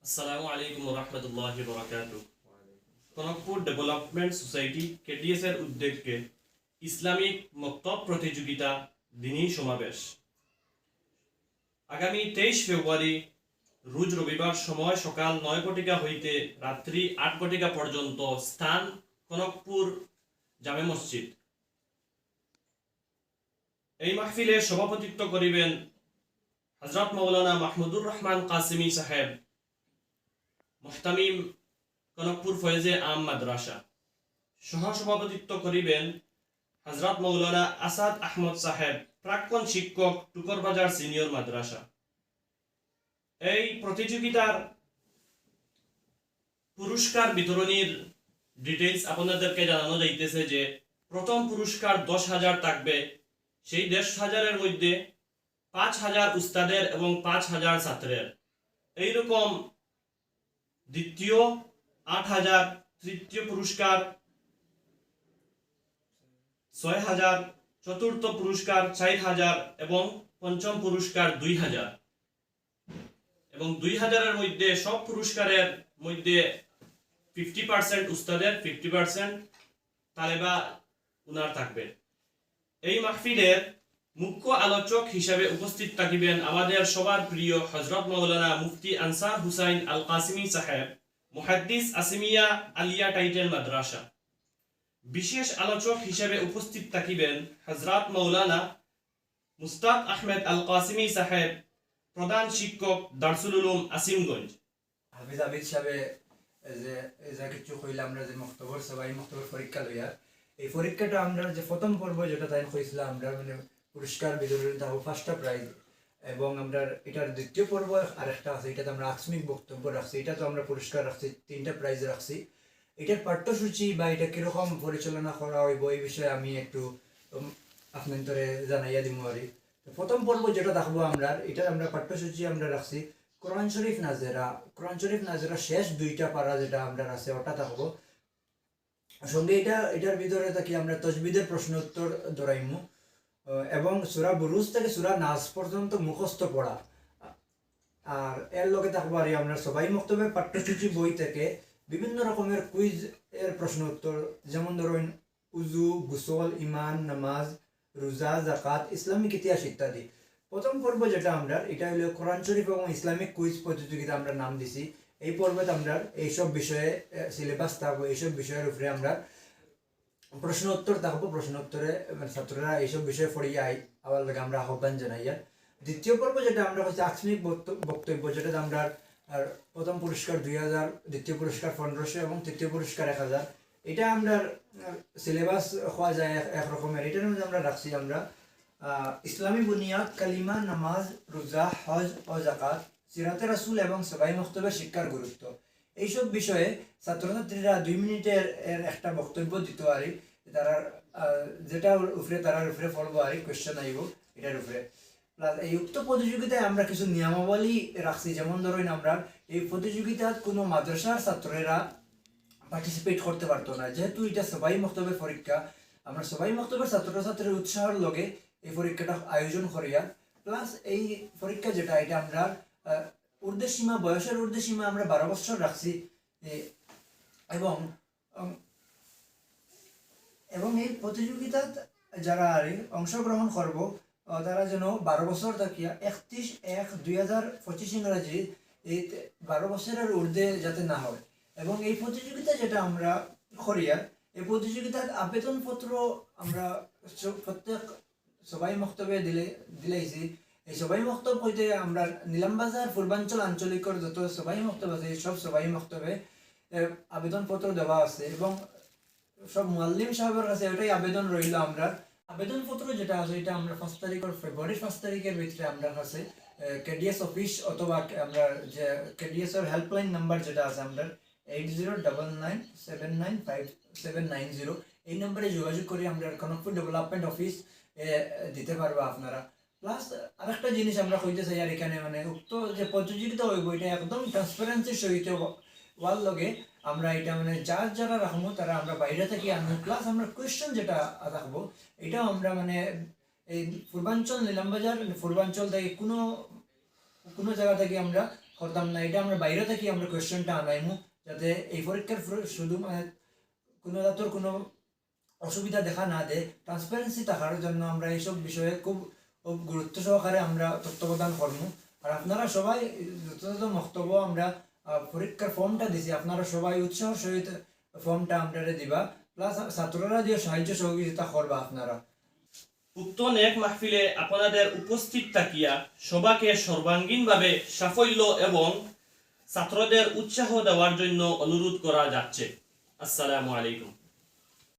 আসসালামু আলাইকুম রহমতুল্লাহি বরকাতুহ। কনকপুর ডেভেলপমেন্ট সোসাইটি কেডিএস এর উদ্যোগে ইসলামিক মক্তব প্রতিযোগিতা দিনী সমাবেশ আগামী 23 ফেব্রুয়ারি রোজ রবিবার সময় সকাল 9 ঘটিকা হইতে রাত্রি 8 ঘটিকা পর্যন্ত, স্থান কনকপুর জামে মসজিদ। এই মাহফিলে সভাপতিত্ব করিবেন হযরত মাওলানা মাহমুদুর রহমান কাসিমি সাহেব, মুহতামিম কনকপুর ফয়েজে আম মাদ্রাসা। সহসভাপতিত্ব করিবেন হযরত মাওলানা আসাদ আহমদ সাহেব, প্রাক্তন শিক্ষক, টুকরবাজার সিনিয়র মাদ্রাসা। এই প্রতিযোগিতার পুরস্কার বিতরণীর ডিটেইলস আপনাদেরকে জানানো যাইতেছে যে প্রথম পুরস্কার 10,000 থাকবে। সেই 10,000-এর মধ্যে 5,000 উস্তাদের এবং 5,000 ছাত্রের। এইরকম দ্বিতীয় 8,000, তৃতীয় পুরস্কার 6,000, চতুর্থ পুরস্কার 4,000 এবং পঞ্চম পুরস্কার 2,000। এবং 2,000-এর মধ্যে সব পুরস্কারের মধ্যে 50% উস্তাদের, 50% তালেবা উনার থাকবে। এই মাহফিলের মুখ্য আলোচক হিসেবে উপস্থিত থাকিবেন আমাদের সবার প্রিয় হযরত মাওলানা মুফতি আনসার হুসাইন আল কাসিমি সাহেব, মুহাদ্দিস আসিমিয়া আলিয়া টাইটেল মাদ্রাসা। বিশেষ আলোচক হিসেবে উপস্থিত থাকিবেন হযরত মাওলানা মুস্তাক আহমেদ আল কাসিমি সাহেব, প্রধান শিক্ষক, দারসুল উলুম, আসিমগঞ্জ। হাফিজ আবিদ সাহেবে যে যা কিছু কইলাম আমরা যে মক্তবর সবাই মক্তবর পরীক্ষা লইয়া এই পরীক্ষাটা আমরা যে প্রথম পর্ব যেটা তাই কইছিলাম আমরা মানে পুরস্কার বিতরণ থাকবো ফার্স্টটা প্রাইজ, এবং আমরা এটার দ্বিতীয় পর্ব আরেকটা আছে, এটাতে আমরা আকস্মিক বক্তব্য রাখছি, এটা তো আমরা পুরস্কার রাখছি, 3টা প্রাইজ রাখছি। এটার পাঠ্যসূচি বা এটা কিরকম পরিচালনা করা হইব এই বিষয়ে আমি একটু আপনাদের জানাইয়া দিব আর কি। প্রথম পর্ব যেটা দেখবো আমরা, এটা আমরা পাঠ্যসূচি আমরা রাখছি কোরআন শরীফ নাজেরা শেষ 2টা পারা যেটা আমরা আছে ওটা থাকবো। সঙ্গে এটার ভিতরে থাকি আমরা তজবিদের প্রশ্ন উত্তর দৌড়াইমু, এবং সূরা বুরুজ থেকে সূরা নাস পর্যন্ত মুখস্থ পড়া। আর এর লগে থাকবো আর আমরা সবাই মক্তবের পাঠ্যসূচি বই থেকে বিভিন্ন রকমের কুইজ এর প্রশ্ন উত্তর, যেমন ধরুন উজু, গোসল, ইমান, নামাজ, রোজা, যাকাত, ইসলামিক ইতিহাস ইত্যাদি। প্রথম পর্ব যেটা আমরা এটা হলো কোরআন শরীফ এবং ইসলামিক কুইজ প্রতিযোগিতা আমরা নাম দিছি। এই পর্বে আমরা এইসব বিষয়ে সিলেবাস থাকবো, এইসব বিষয়ের উপরে আমরা প্রশ্ন উত্তর থাকবো। প্রশ্ন উত্তরে ছাত্ররা এইসব বিষয়ে পড়িয়ে আবার লাগে আমরা আহ্বান জানাইয়া। দ্বিতীয় পর্ব যেটা আমরা হচ্ছে আকস্মিক বক্তব্য, যেটা আমরা আর প্রথম পুরস্কার 2,000, দ্বিতীয় পুরস্কার 1,500 এবং তৃতীয় পুরস্কার 1,000। এটা আমরা সিলেবাস হওয়া যায় একরকমের। এটার মধ্যে আমরা রাখছি আমরা ইসলামী বুনিয়াদ, কালিমা, নামাজ, রোজা, হজ ও যাকাত, সিরাতে রাসূল এবং সবাই মক্তবের শিক্ষার গুরুত্ব। এইসব বিষয়ে ছাত্রছাত্রীরা 2 মিনিটের একটা বক্তব্য দিত আর তারা যেটার উপরে তারার উপরে পড়বো আর কোয়েশ্চেন আইব এটার উপরে। প্লাস এই উক্ত প্রতিযোগিতায় আমরা কিছু নিয়মাবলী রাখছি, যেমন ধরুন আমরা এই প্রতিযোগিতায় কোনো মাদ্রাসার ছাত্রেরা পার্টিসিপেট করতে পারতো না, যেহেতু এটা সবাই মক্তবের পরীক্ষা। আমরা সবাই মক্তবের ছাত্রছাত্রীর উৎসাহের লগে এই পরীক্ষাটা আয়োজন করিয়া। প্লাস এই পরীক্ষা যেটা এটা আমরা ঊর্ধ্বসীমা, বয়সের ঊর্ধ্বসীমা আমরা 12 বছর রাখছি, এবং এবং এই প্রতিযোগিতাত যারা অংশগ্রহণ করব তারা যেন 12 বছর থাকিয়া 31/1/2025 ইংরাজি এই 12 বছরের ঊর্ধ্বে যাতে না হয়। এবং এই প্রতিযোগিতা যেটা আমরা করিয়া এই প্রতিযোগিতার আবেদনপত্র আমরা প্রত্যেক সবাই মক্তবে দিলাইছি। এই সবাই মক্তব হইতে আমরা নিলামবাজার পূর্বাঞ্চল আঞ্চলিকর যত সবাই মক্তব আছে সব সবাই মক্তবে আবেদনপত্র দেওয়া আছে, এবং সব মুআল্লিম সাহেবের কাছে ওইটাই আবেদন রইল। আমরা আবেদনপত্র যেটা আছে এটা আমরা 5 তারিখের ফেব্রুয়ারি 5 তারিখের ভিতরে আমরা কাছে কেডিএস অফিস অথবা আমরা যে কেডিএস এর হেল্পলাইন নাম্বার যেটা আছে আমরা 8099795790 এই নম্বরে যোগাযোগ করে আমরা কনকপুর ডেভেলপমেন্ট অফিস দিতে পারবো আপনারা। প্লাস আরেকটা জিনিস আমরা কইতে চাই আর এখানে মানে উক্ত যে প্রতিযোগিতা হইব এটা একদম ট্রান্সপারেন্সির সহিত ওয়াল লগে আমরা এটা মানে যারা রাখবো তারা আমরা বাইরে থেকে আনবো। প্লাস আমরা কোয়েশ্চেন যেটা রাখবো এটাও আমরা মানে এই পূর্বাঞ্চল নিলামবাজার পূর্বাঞ্চল থেকে কোনো জায়গা থেকে আমরা করতাম না, এটা আমরা বাইরে থেকে আমরা কোয়েশ্চেনটা আনাইমু, যাতে এই পরীক্ষার শুধু মানে কোনো জাতর কোনো অসুবিধা দেখা না দেয়। ট্রান্সপারেন্সি থাকার জন্য আমরা এইসব বিষয়ে খুব গুরুত্ব সহকারে আমরা তত্ত্বাবধান করবো। আর আপনারা সবাই যথাযথ বক্তব্য আমরা পরীক্ষার ফর্মটা দিছি, আপনারা সবাই উৎসাহ সহিত ফর্মটা আমরা দিবা, প্লাস ছাত্ররা যে সাহায্য সহযোগিতা করবা আপনারা। উক্ত নেক মাহফিলে আপনাদের উপস্থিত থাকিয়া সবাকে সর্বাঙ্গীনভাবে সাফল্য এবং ছাত্রদের উৎসাহ দেওয়ার জন্য অনুরোধ করা যাচ্ছে। আসসালামু আলাইকুম।